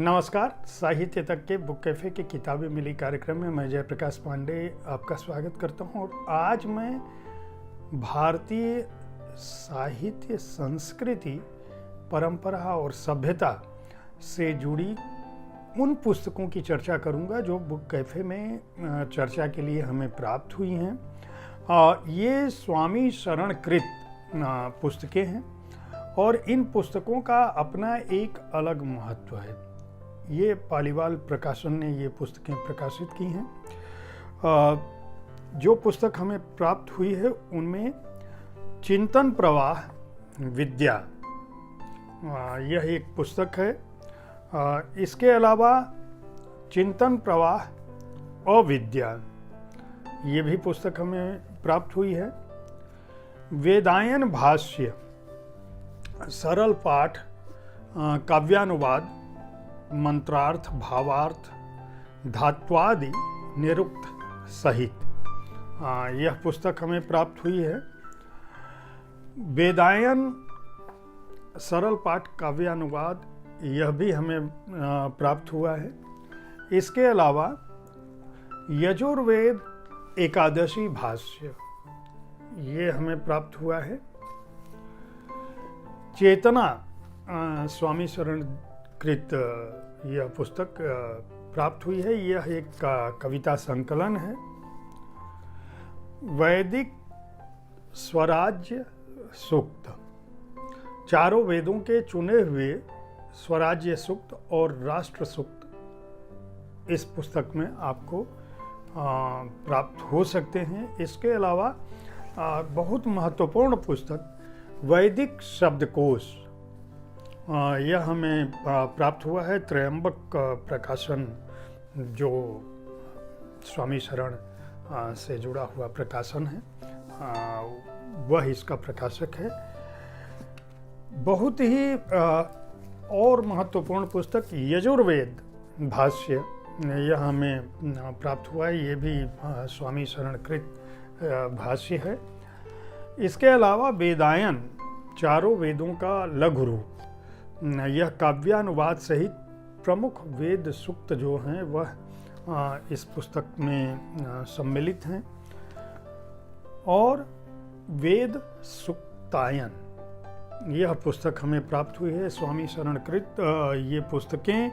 नमस्कार। साहित्य तक के बुक कैफ़े के किताबें मिली कार्यक्रम में मैं जयप्रकाश पांडे आपका स्वागत करता हूं। और आज मैं भारतीय साहित्य, संस्कृति, परंपरा और सभ्यता से जुड़ी उन पुस्तकों की चर्चा करूंगा जो बुक कैफ़े में चर्चा के लिए हमें प्राप्त हुई हैं। ये स्वामी शरणकृत पुस्तकें हैं और इन पुस्तकों का अपना एक अलग महत्व है। ये पालीवाल प्रकाशन ने ये पुस्तकें प्रकाशित की हैं। जो पुस्तक हमें प्राप्त हुई है उनमें चिंतन प्रवाह विद्या यह एक पुस्तक है। इसके अलावा चिंतन प्रवाह अविद्या ये भी पुस्तक हमें प्राप्त हुई है। वेदायन भाष्य, सरल पाठ, काव्यानुवाद, मंत्रार्थ, भावार्थ, धात्वादि निरुक्त सहित यह पुस्तक हमें प्राप्त हुई है। वेदायन सरल पाठ काव्यानुवाद यह भी हमें प्राप्त हुआ है। इसके अलावा यजुर्वेद एकादशी भाष्य ये हमें प्राप्त हुआ है। चेतना स्वामी शरणकृत यह पुस्तक प्राप्त हुई है। यह एक कविता संकलन है। वैदिक स्वराज्य सूक्त, चारों वेदों के चुने हुए स्वराज्य सूक्त और राष्ट्र सूक्त इस पुस्तक में आपको प्राप्त हो सकते हैं। इसके अलावा बहुत महत्वपूर्ण पुस्तक वैदिक शब्दकोश यह हमें प्राप्त हुआ है। त्रयंबक प्रकाशन जो स्वामी शरण से जुड़ा हुआ प्रकाशन है, वह इसका प्रकाशक है। बहुत ही और महत्वपूर्ण पुस्तक यजुर्वेद भाष्य यह हमें प्राप्त हुआ है। ये भी स्वामी शरणकृत भाष्य है। इसके अलावा वेदायन चारों वेदों का लघु रूप यह काव्यानुवाद सहित प्रमुख वेद सूक्त जो हैं वह इस पुस्तक में सम्मिलित हैं। और वेद सूक्तायन यह पुस्तक हमें प्राप्त हुई है स्वामी शरणकृत। ये पुस्तकें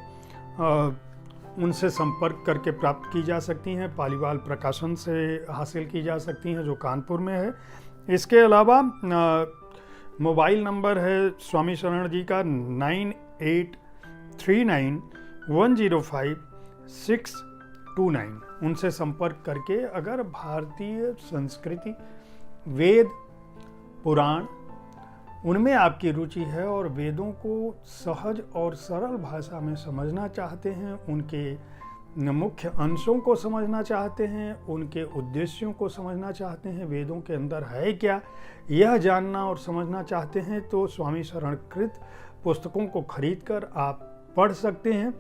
उनसे संपर्क करके प्राप्त की जा सकती हैं। पालीवाल प्रकाशन से हासिल की जा सकती हैं जो कानपुर में है। इसके अलावा मोबाइल नंबर है स्वामी शरण जी का 9839105629। उनसे संपर्क करके अगर भारतीय संस्कृति, वेद, पुराण उनमें आपकी रुचि है और वेदों को सहज और सरल भाषा में समझना चाहते हैं, उनके मुख्य अंशों को समझना चाहते हैं, उनके उद्देश्यों को समझना चाहते हैं, वेदों के अंदर है क्या यह जानना और समझना चाहते हैं, तो स्वामी शरणकृत पुस्तकों को खरीदकर आप पढ़ सकते हैं।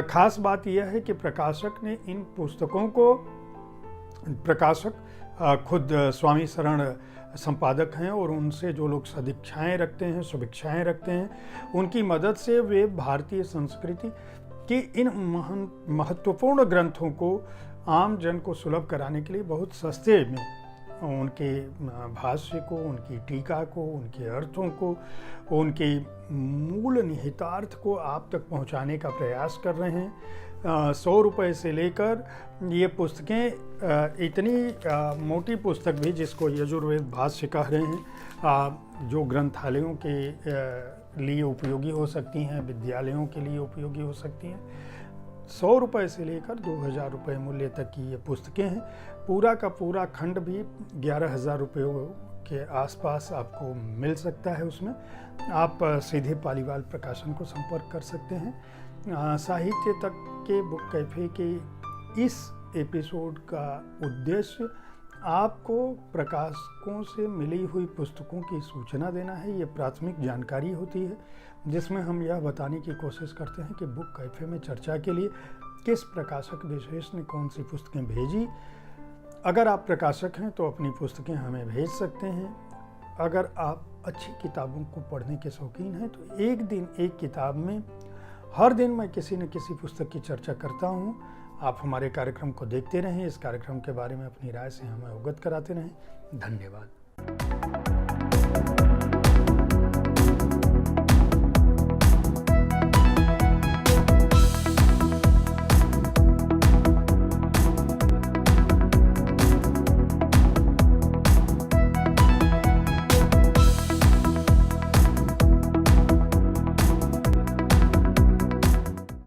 खास बात यह है कि प्रकाशक ने इन पुस्तकों को, प्रकाशक खुद स्वामी शरण संपादक हैं और उनसे जो लोग सदिच्छाएं रखते हैं, शुभेच्छाएं रखते हैं, उनकी मदद से वे भारतीय संस्कृति कि इन महत्वपूर्ण ग्रंथों को आम जन को सुलभ कराने के लिए बहुत सस्ते में उनके भाष्य को, उनकी टीका को, उनके अर्थों को, उनके मूल निहितार्थ को आप तक पहुंचाने का प्रयास कर रहे हैं। 100 रुपये से लेकर ये पुस्तकें, इतनी मोटी पुस्तक भी जिसको यजुर्वेद भाष्य कह रहे हैं, जो ग्रंथालयों के लिए उपयोगी हो सकती हैं, विद्यालयों के लिए उपयोगी हो सकती हैं। 100 रुपये से लेकर 2000 रुपये मूल्य तक की ये पुस्तकें हैं। पूरा का पूरा खंड भी 11,000 रुपये के आसपास आपको मिल सकता है। उसमें आप सीधे पालीवाल प्रकाशन को संपर्क कर सकते हैं। साहित्य तक के बुक कैफ़े के इस एपिसोड का उद्देश्य आपको प्रकाशकों से मिली हुई पुस्तकों की सूचना देना है। ये प्राथमिक जानकारी होती है जिसमें हम यह बताने की कोशिश करते हैं कि बुक कैफ़े में चर्चा के लिए किस प्रकाशक विशेष ने कौन सी पुस्तकें भेजी। अगर आप प्रकाशक हैं तो अपनी पुस्तकें हमें भेज सकते हैं। अगर आप अच्छी किताबों को पढ़ने के शौकीन हैं तो एक दिन एक किताब में हर दिन मैं किसी न किसी पुस्तक की चर्चा करता हूँ। आप हमारे कार्यक्रम को देखते रहें, इस कार्यक्रम के बारे में अपनी राय से हमें अवगत कराते रहें। धन्यवाद।